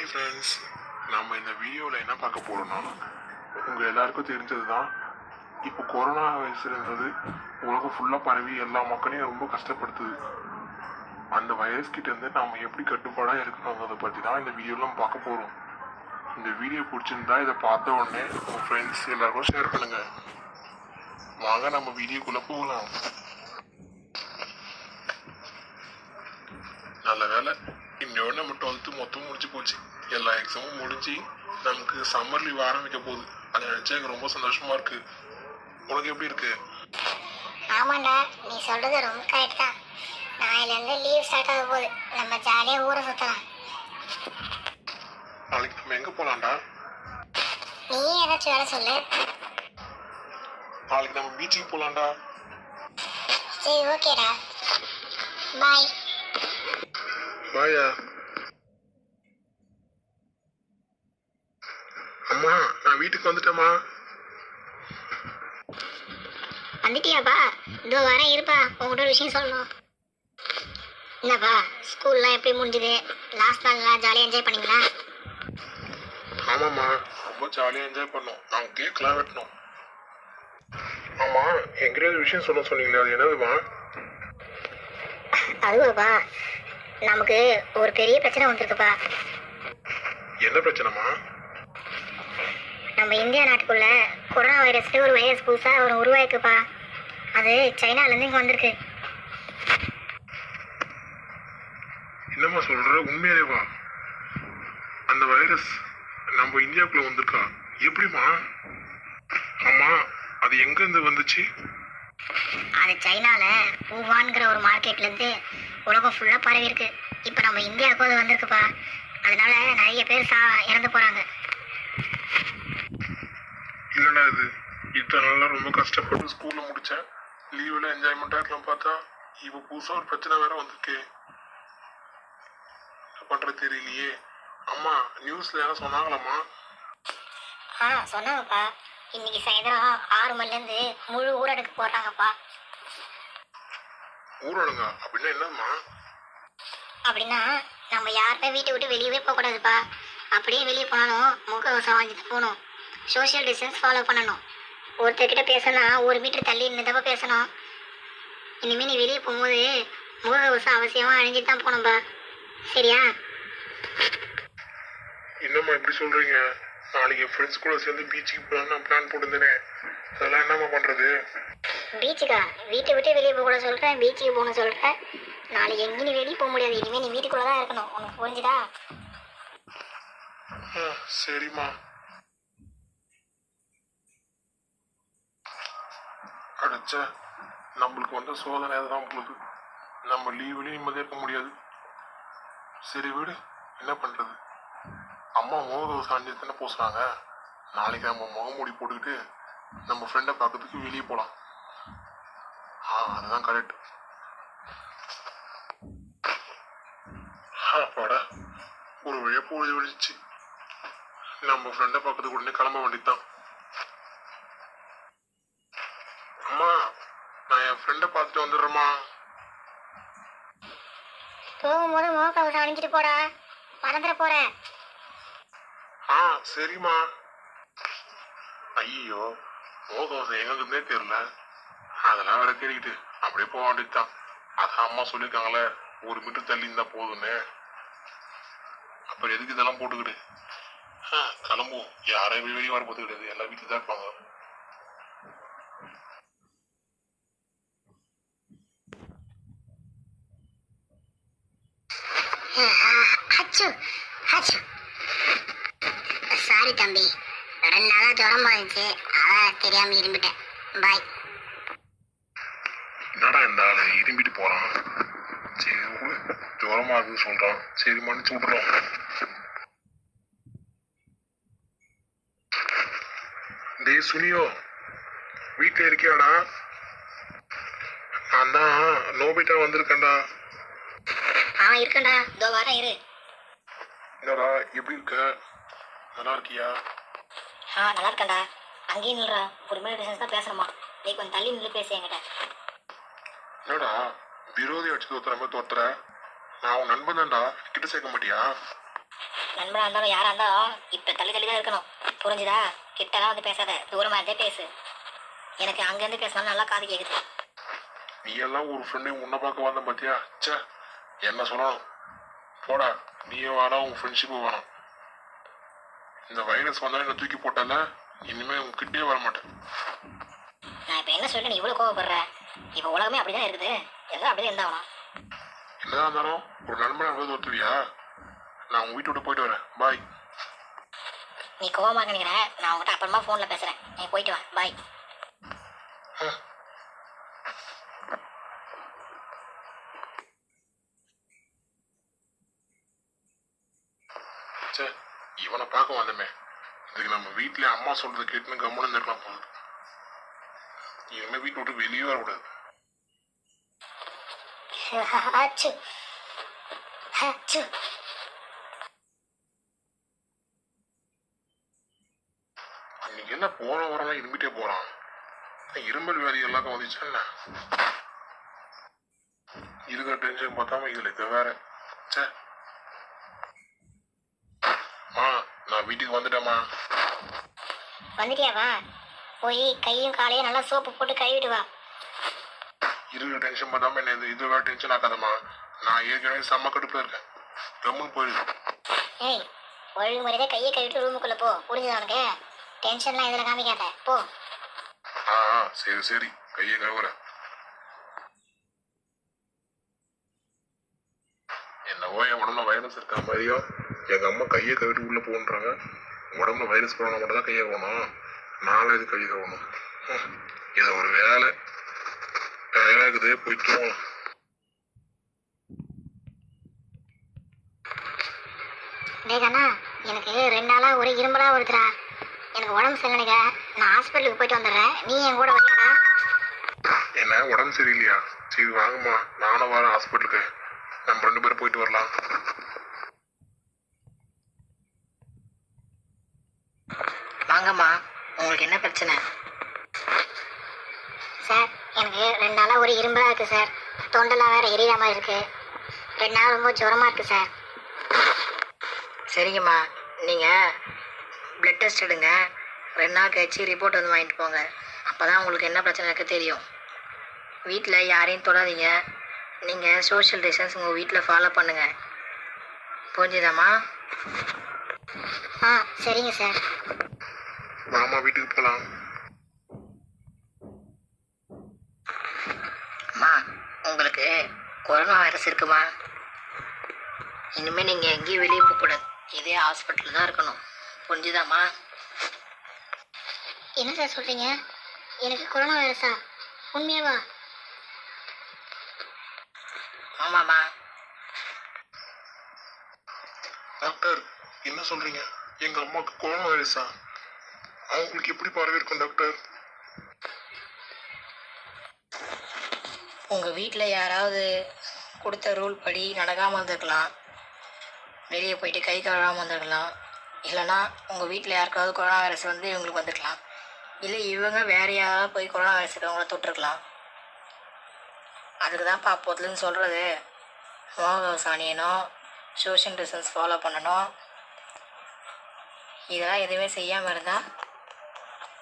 Hi friends, நம்ம இந்த வீடியோவில் என்ன பார்க்க போகிறோம்னா, உங்கள் எல்லாருக்கும் தெரிஞ்சது தான். இப்போ கொரோனா வைரஸ்ன்றது உலகம் ஃபுல்லாக பரவி எல்லா மக்களையும் ரொம்ப கஷ்டப்படுத்துது. அந்த வைரஸ் கிட்டேருந்து நாம் எப்படி கட்டுப்பாடாக இருக்கணுங்கிறத பற்றி தான் இந்த வீடியோவில் நம்ம பார்க்க போகிறோம். இந்த வீடியோ பிடிச்சிருந்தா இதை பார்த்த உடனே உங்கள் ஃப்ரெண்ட்ஸ் எல்லாருக்கும் ஷேர் பண்ணுங்கள். வாங்க நம்ம வீடியோக்குள்ளே போகலாம். நல்ல வேலை, இன்னொன்று நம்ம 12th மொத்தம் முடிச்சு போச்சு. எல்லா எக்ஸாமும் முடிஞ்சு நமக்கு சம்மர் லீவ் ஆரம்பிக்க போகுது. அதை நினச்சா எனக்கு ரொம்ப சந்தோஷமா இருக்கு. உனக்கு எப்படி இருக்கு? ஆமாண்டா, நீ சொல்றது ரொம்ப கரெக்ட் தான். நாளையிலேருந்து லீவ் ஸ்டார்ட் ஆக போகுது. நம்ம ஜாலியாக ஊரை சுற்றலாம். நாளைக்கு நம்ம எங்கே போகலாம்டா? நீ ஏதாச்சும் வேலை சொல்லு. நாளைக்கு நம்ம பீச்சுக்கு போகலாம்டா. சரி, ஓகேடா, பாய். பாயா. அம்மா, நான் வீட்டுக்கு வந்துட்டேம்மா. வந்துட்டியாப்பா? இதோ வரேன், இருப்பா. உங்கள்கிட்ட ஒரு விஷயம் சொல்லணும். என்னப்பா, ஸ்கூல்லாம் எப்படி முடிஞ்சுது? லாஸ்ட் நாள்லாம் ஜாலியாக என்ஜாய் பண்ணீங்களா? ஆமாம்மா, ரொம்ப ஜாலியாக என்ஜாய் பண்ணோம். நாங்கள் கேக்லாம் வெட்டினோம். ஆமாம், எங்கேயாவது விஷயம் சொல்ல சொன்னீங்களே, அது என்னதுமா? அதுவாப்பா, நமக்கு ஒரு பெரிய பிரச்சனை வந்துருக்குப்பா. என்ன பிரச்சனைமா? நம்ம இந்தியா நாட்டுக்குள்ள கொரோனா வைரஸ்ல ஒரு வைரஸ் புதுசாக உருவாயிருக்குப்பா. அது சைனாலேருந்து இங்கே வந்திருக்கு. என்னம்மா சொல்ற? உண்மையிலேவா? அந்த வைரஸ் நம்ம இந்தியாவுக்குள்ள வந்திருக்கா? எப்படிமா? ஆமா, அது எங்க இருந்து வந்துச்சு? அது சைனால ஊவான்கிற ஒரு மார்க்கெட்லேருந்து உலகம் ஃபுல்லாக பரவி இருக்கு. இப்போ நம்ம இந்தியாவுக்கும் அது வந்திருக்குப்பா. அதனால நிறைய பேர் இறந்து போகிறாங்க. இல்லைடா, இத்தனை நாளாக ரொம்ப கஷ்டப்பட்டு ஸ்கூலில் முடித்தேன். லீவில் என்ஜாய்மெண்ட்டாக இருக்கலாம் பார்த்தா இப்போ புதுசாக ஒரு பிரச்சனை வேற வந்திருக்கு. என்ன பண்ணுறது தெரியலையே. அம்மா, நியூஸில் என்ன சொன்னாங்களாம்மா? சொன்னாங்கப்பா. இன்னைக்கு சாயந்தரம் 6 மணிலேருந்து முழு ஊரடங்கு போடுறாங்கப்பா. ஊரடங்கா? அப்படின்னா என்னம்மா? அப்படின்னா நம்ம யாருமே வீட்டை விட்டு வெளியவே போகக்கூடாதுப்பா. அப்படியே வெளியே போனாலும் முகக்கவசம் வாங்கிட்டு போகணும். சோஷியல் டிஸ்டன்ஸ் ஃபாலோ பண்ணணும். ஒருத்தர்கிட்ட பேசினா 1 மீட்டர் தள்ளி நின்றப்ப பேசணும். இனிமேல் நீ வெளியே போகும்போது முகக்கவசம் அவசியமாக அணிஞ்சிட்டு தான் போகணும்பா. சரியா? என்னம்மா இப்படி சொல்கிறீங்க? நாளைக்கு என் ஃப்ரெண்ட்ஸ் கூட சேர்ந்து பீச்சுக்கு போகலான்னு நான் பிளான் போட்டுருந்தேனே. அதெல்லாம் என்னம்மா பண்ணுறது? பீச்சுக்கா? வீட்டை விட்டு வெளியே போக கூட சொல்கிறேன், பீச்சுக்கு போகணும் சொல்கிறேன். நாளைக்கு எங்கேயும் நீ வெளியே போக முடியாது. இனிமேல் நீ வீட்டுக்குள்ளே தான் இருக்கணும். உனக்கு புரிஞ்சுதா? சரிம்மா. அடைச்ச நம்மளுக்கு வந்த சோதனை அதுதான் போகுது. நம்ம லீவ்லேயும் நிம்மதியாக இருக்க முடியாது. சரி விடு, என்ன பண்ணுறது? அம்மா முகக்கவசம் அணிஞ்சு தானே போசுறாங்க. நாளைக்கு நம்ம முகமூடி போட்டுக்கிட்டு நம்ம ஃப்ரெண்டை பார்க்கறதுக்கு வெளியே போகலாம். அதுதான் கரெக்ட். அப்பாடா, ஒரு வழியாக பொழுது விழிச்சு நம்ம ஃப்ரெண்டை பார்க்கறதுக்கு உடனே கிளம்ப வேண்டியதுதான். அம்மா, நான் என் ஃப்ரெண்டை பார்த்துட்டு வந்துடுறேம்மா. போகும்போது முகக்கவசம் அணிஞ்சிட்டு போடா, மறந்துட போகிறேன். சரிம்மா. ஐயோ, முகக்கவசம் எங்களுக்குமே தெரியல. அதெல்லாம் வேற தேடிக்கிட்டு அப்படியே போக வேண்டியதுதான். அதான் அம்மா சொல்லியிருக்காங்களே 1 மீட்டர் தள்ளி இருந்தா போதும்னு. அப்புறம் எதுக்கு இதெல்லாம் போட்டுக்கிட்டு? கிளம்புவோம். யாரையும் வெளியே வர போது கிடையாது. எல்லாம் வீட்டுல தான் இருப்பாங்க. சாரி தம்பி, 2 நாளாக ஜுரம் பாதிச்சு, அதான் தெரியாம இருந்துட்டேன். பாய். என்னடா இந்த ஆளு இரும்பிட்டு போறான்? சரி, ஜுரமா இருக்குன்னு சொல்றான். சரி, மன்னிச்சு விட்டுறோம். டேய் சுனியோ, வீட்டுல இருக்கியாடா? நான் தான் நோபிட்டா வந்திருக்கேன்டா. இருக்கேன்டா, இதோ வரேன், இரு. என்னடா, எப்படி இருக்க? நல்லா இருக்கியா? நல்லா இருக்கேன்டா. அங்கேயும் நில்றா. ஒரு மீட்டர் டிஸ்டன்ஸ் தான் பேசணுமா? நீ கொஞ்சம் தள்ளி நின்று பேசு என்கிட்ட. என்னடா, விரோதி அடிச்சு தோத்துற மாதிரி தோத்துற? நான் உன் நண்பன் தான்டா, கிட்ட சேர்க்க மாட்டியா? நண்பனாக இருந்தாலும் யாராக இருந்தாலும் இப்போ தள்ளி தள்ளி தான் இருக்கணும். புரிஞ்சுதா? கிட்டலாம் வந்து பேசாத, தூரமாக இருந்தே பேசு. எனக்கு அங்கேருந்து பேசினாலும் நல்லா காது கேட்குது. நீ எல்லாம் ஒரு ஃப்ரெண்டை உன்னை பார்க்க வந்த பார்த்தியா? ச்சே, என்ன சொல்லணும்? போடா, நீயே வேணாம், உன் ஃப்ரெண்ட்ஷிப்பும் வேணாம். இந்த வைரஸ் வந்தாலும் என்ன தூக்கி போட்டால, இனிமே உங்ககிட்டயே வர மாட்டேன். நான் இப்போ என்ன சொல்லிட்டு நீ இவ்வளோ கோவப்படுற? இப்போ உலகமே அப்படி தான் இருக்குது. எல்லாம் அப்படி தான் இருந்தாகணும். என்னதான் இருந்தாலும் ஒரு நண்பனை அவ்வளோ ஒத்துவியா? நான் உங்க வீட்டை விட்டு போயிட்டு வரேன். பாய். நீ கோவமாக நினைக்கிறேன். நான் உங்கள்கிட்ட அப்புறமா ஃபோனில் பேசுகிறேன். நீ போயிட்டு வா. பாய். சே, இவனை பார்க்க வந்தமே. இதுக்கு நம்ம வீட்டிலே அம்மா சொல்றது கேட்டுன்னு கம்முன்னு இருந்திருக்கலாம் போகுது. இனிமே வீட்டை விட்டு வெளியே வரக்கூடாது. அச்சு அச்சு. இன்னைக்கு என்ன போன வரலாம் இருமிட்டே போறான். இருமல் வியாதி எல்லாருக்கும் வந்துச்சா என்ன? இருக்கிற டென்ஷன் பார்த்தாம இதுல இது வேற. சே, நான் வீட்டுக்கு வந்துட்டேம்மா. வந்துட்டியாவா? போய் கையும் காலையும் நல்லா சோப்பு போட்டு கழுவிட்டு வா. இருக்கிற டென்ஷன் பார்த்தாம என்ன இது வேற டென்ஷன் ஆக்காதம்மா. நான் ஏற்கனவே செம்ம கடுப்புல இருக்கேன். கம்முன்னு போயிடுது. ஏய், ஒழுங்கு முறையாக கையை கழுவிட்டு ரூமுக்குள்ளே போ. புரிஞ்சுதா உனக்கு? டென்ஷன்லாம் இதில் காமிக்காத, போ. சரி சரி, கையை கழுவுறேன். என்னவோ என் உடம்புல வைரஸ் இருக்கிற மாதிரியோ எங்க அம்மா கையை கழுவிட்டு உள்ள போன்றாங்க. உடம்புல வைரஸ் போனா மட்டும் தான் கையை கழுவணும். நாளை இது கையை கழுவணும். இது ஒரு வேலை இருக்குது. போயிட்டு டேகண்ணா, எனக்கு 2 நாளாக ஒரு இரும்பலா வருதுடா. எனக்கு உடம்பு சரியில்லைங்க. நான் ஹாஸ்பிட்டலுக்கு போயிட்டு வந்துடுறேன். நீ என் கூட வரலடா. என்ன உடம்பு சரியில்லையா? சரி வாங்கம்மா, நானும் வரேன் ஹாஸ்பிட்டலுக்கு. நம்ம 2 பேரும் போயிட்டு வரலாம். வாங்கம்மா, உங்களுக்கு என்ன பிரச்சனை? சார், எனக்கு 2 நாளாக ஒரு இரும்பலா இருக்கு சார். தொண்டெல்லாம் வேற எரியிற மாதிரி இருக்கு. 2 நாள் ரொம்ப ஜுரமா இருக்கு சார். சரிங்கம்மா, நீங்கள் பிளட் டெஸ்ட் எடுங்க. 2 நாள் கழிச்சு ரிப்போர்ட் வந்து வாங்கிட்டு போங்க. அப்போ தான் உங்களுக்கு என்ன பிரச்சனை இருக்குது தெரியும். வீட்டில் யாரையும் தொடாதீங்க. நீங்கள் சோஷியல் டிஸ்டன்ஸ் உங்கள் வீட்டில் ஃபாலோ பண்ணுங்கள். புரிஞ்சுதாம்மா? சரிங்க சார். மாமா வீட்டுக்கு போகலாம். அம்மா, உங்களுக்கு கொரோனா வைரஸ் இருக்குமா? இனிமேல் நீங்கள் எங்கேயும் வெளியே போகக்கூடாது. இதே ஹாஸ்பிட்டலில் தான் இருக்கணும். புரிஞ்சுதாம்மா? என்ன சார் சொல்கிறீங்க? எனக்கு கொரோனா வைரஸா? உண்மையாவா? ஆமாம்மா. டாக்டர், என்ன சொல்றீங்க? எங்க அம்மாவுக்கு கொரோனா வைரஸா? அவங்களுக்கு எப்படி பரவி இருக்கும் டாக்டர்? உங்கள் வீட்டில் யாராவது கொடுத்த ரூல் படி நடக்காமல் இருந்திருக்கலாம். வெளியே போயிட்டு கை கழுவாமல் வந்துருக்கலாம். இல்லைனா உங்கள் வீட்டில் யாருக்காவது கொரோனா வைரஸ் வந்து இவங்களுக்கு வந்துருக்கலாம். இல்லை இவங்க வேறு யாராவது போய் கொரோனா வைரஸ் இருக்கவங்கள தொட்டிருக்கலாம். அதுக்கு தான் அப்போதுலேருந்து சொல்கிறது, முகக்கவசம் அணியணும், சோஷியல் டிஸ்டன்ஸ் ஃபாலோ பண்ணணும். இதெல்லாம் எதுவுமே செய்யாமல் இருந்தால்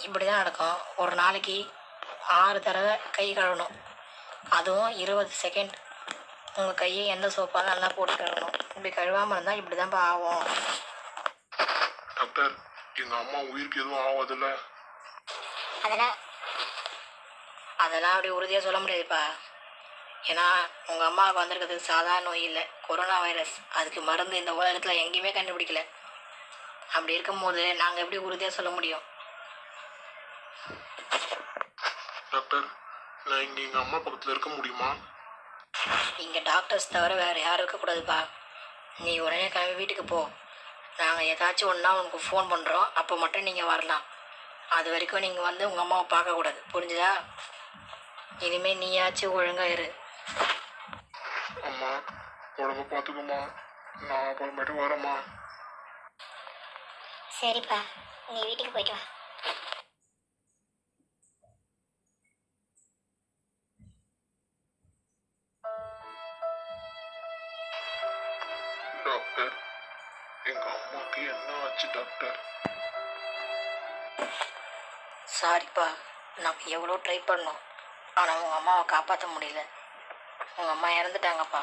இப்படி தான் நடக்கும். ஒரு நாளைக்கு 6 தடவை கை கழுவணும். அதுவும் 20 செகண்ட். உங்கள் கையை எந்த சோப்பாலும் நல்லா போட்டு கழுவணும். இப்படி கழுவாமல் இருந்தால் இப்படி தான்ப்பா ஆகும். டாக்டர், எங்க அம்மா உயிருக்கு எதுவும் ஆகாதுல்ல? அதெல்லாம் அப்படி உறுதியாக சொல்ல முடியாதுப்பா. ஏன்னா உங்கள் அம்மாவுக்கு வந்திருக்கிறது சாதாரண நோய் இல்லை, கொரோனா வைரஸ். அதுக்கு மருந்து இந்த உலகத்தில் எங்கேயுமே கண்டுபிடிக்கல. அப்படி இருக்கும்போது நாங்கள் எப்படி உறுதியாக சொல்ல முடியும்? டாக்டர், நான் இங்க எங்க அம்மா பக்கத்துல இருக்க முடியுமா? இங்கே டாக்டர்ஸ் தவிர வேறு யாரும் இருக்கக்கூடாதுப்பா. நீ உடனே கிளம்பி வீட்டுக்கு போ. நாங்கள் ஏதாச்சும் ஒன்றா உனக்கு ஃபோன் பண்ணுறோம். அப்போ மட்டும் நீங்கள் வரலாம். அது வரைக்கும் நீங்கள் வந்து உங்கள் அம்மாவை பார்க்கக்கூடாது. புரிஞ்சுதா? இனிமேல் நீயாச்சும் ஒழுங்காக இரு. அம்மா, உடம்ப பார்த்துக்கோமா. நான் அப்புறமேட்டு வரேம்மா. சரிப்பா, நீ வீட்டுக்கு போயிட்டு வா. டாக்டர், எங்க அம்மாக்கு என்ன ஆச்சு டாக்டர்? சாரிப்பா, நம்ம எவ்வளோ ட்ரை பண்ணோம், ஆனால் உங்கள் அம்மாவை காப்பாற்ற முடியல. உங்கள் அம்மா இறந்துட்டாங்கப்பா,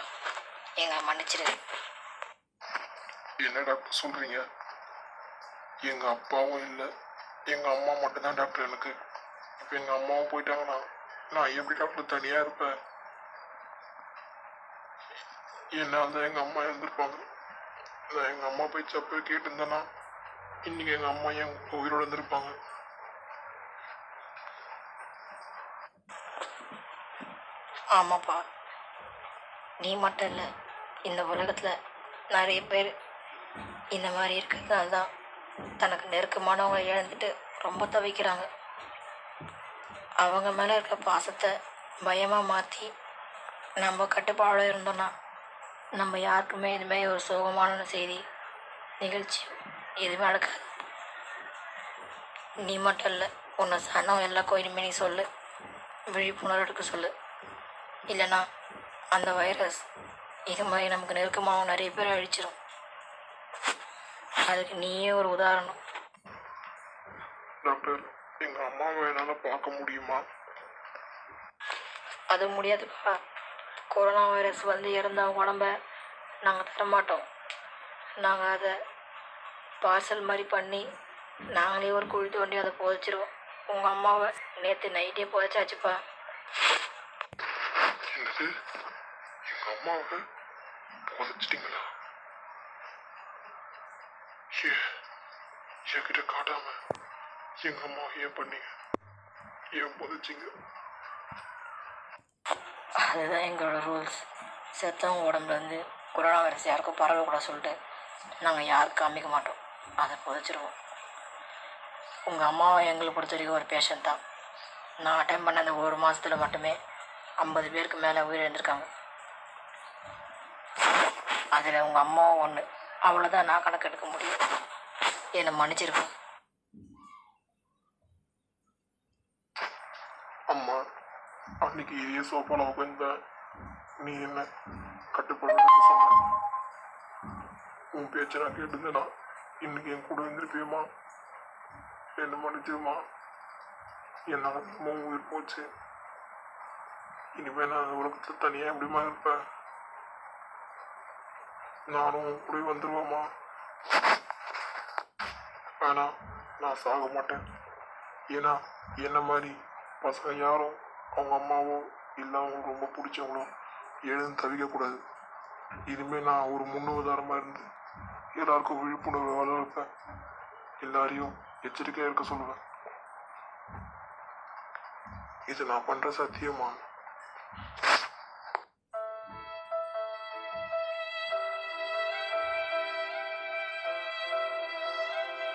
எங்களை மன்னிச்சிடு. என்ன டாக்டர் சொல்றீங்க? எங்க அப்பாவும் இல்லை, எங்க அம்மா மட்டும்தான் டாக்டர் எனக்கு. இப்போ எங்க அம்மாவும் போயிட்டாங்கன்னா நான் எப்படி டாக்டர் தனியா இருப்பேன்? என்னால் தான் எங்க அம்மா இறந்துருப்பாங்க. நான் எங்க அம்மா போய் சப்ப கேட்டிருந்தேன்னா இன்னைக்கு எங்க அம்மா என் உயிரோட இருந்திருப்பாங்க. ஆமாப்பா, நீ மட்டும் இல்லை, இந்த உலகத்தில் நிறைய பேர் இந்த மாதிரி இருக்கிறதுனால தான் தனக்கு நெருக்கமானவங்களை இழந்துட்டு ரொம்ப தவிக்கிறாங்க. அவங்க மேலே இருக்க பாசத்தை பயமாக மாற்றி நம்ம கட்டுப்பாடோட இருந்தோன்னா நம்ம யாருக்குமே இதுமாரி ஒரு சோகமான செய்தி நிகழ்ச்சி எதுவுமே நடக்காது. நீ மட்டும் இல்லை, உன்னை சனம் எல்லா கோயிலுமே நீ சொல்லு, விழிப்புணர்வு எடுக்க சொல்லு. இல்லைன்னா அந்த வைரஸ் இது மாதிரி நமக்கு நெருக்கமாக நிறைய பேர் அழிச்சிடும். அதுக்கு நீயே ஒரு உதாரணம். டாக்டர், எங்க அம்மாவை என்னால பார்க்க முடியுமா? அது முடியாதுப்பா. கொரோனா வைரஸ் வந்து இறந்தவங்க உடம்ப நாங்கள் தரமாட்டோம். நாங்கள் அதை பார்சல் மாதிரி பண்ணி நாங்களே ஒரு குழி தோண்டி அதை புதைச்சிருவோம். உங்கள் அம்மாவை நேற்று நைட்டே புதைச்சாச்சுப்பா. என்னது, எங்க அம்மாவை புதைச்சிட்டீங்களா? என்கிட்ட காட்டாம எங்க அம்மா ஏன் பண்ணீங்க? ஏன் புதைச்சிங்க? அதுதான் எங்களோட ரூல்ஸ். செத்தவங்க உடம்புலேருந்து கொரோனா வைரஸ் யாருக்கும் பரவக்கூடாது சொல்லிட்டு நாங்கள் யாருக்கும் காமிக்க மாட்டோம், அதை புதைச்சிருவோம். உங்கள் அம்மாவை எங்களை பொறுத்த வரைக்கும் ஒரு பேஷண்ட் தான். நான் அட்டன் பண்ண அந்த ஒரு மாதத்தில் மட்டுமே 50 பேருக்கு மேலே உயிரிழந்திருக்காங்க. அதில் உங்கள் அம்மாவும் ஒன்று. அவ்வளோதான் நான் கணக்கு எடுக்க முடியும். என்னை மன்னிச்சிருக்கேன். அம்மா, அன்னைக்கு இதே சோஃபால உட்காந்த நீ என்ன கட்டுப்படுத்த சொன்ன? உன் பேச்சை நான் கேட்டிருந்தேனா இன்னைக்கு என் கூட இருந்திருப்பியம்மா? என்ன மன்னிச்சிருமா. என்னால் அம்மாவும் உயிர் போச்சு. இனிமேல் நான் அந்த உலகத்தில் தனியாக எப்படிமா இருப்பேன்? நானும் உன் கூட வந்துடுவேம்மா. ஆனால் நான் சாக மாட்டேன். ஏன்னா என்ன மாதிரி பசங்க யாரும் அவங்க அம்மாவோ இல்லை அவங்களுக்கு ரொம்ப பிடிச்சவங்களோ எழுந்து தவிக்கக்கூடாது. இனிமேல் நான் ஒரு முன்னுதாரணமாக இருந்து எல்லாருக்கும் விழிப்புணர்வு வளர்ப்பேன். எல்லாரையும் எச்சரிக்கையாக இருக்க சொல்லுவேன். இது நான் பண்ணுற சத்தியமா?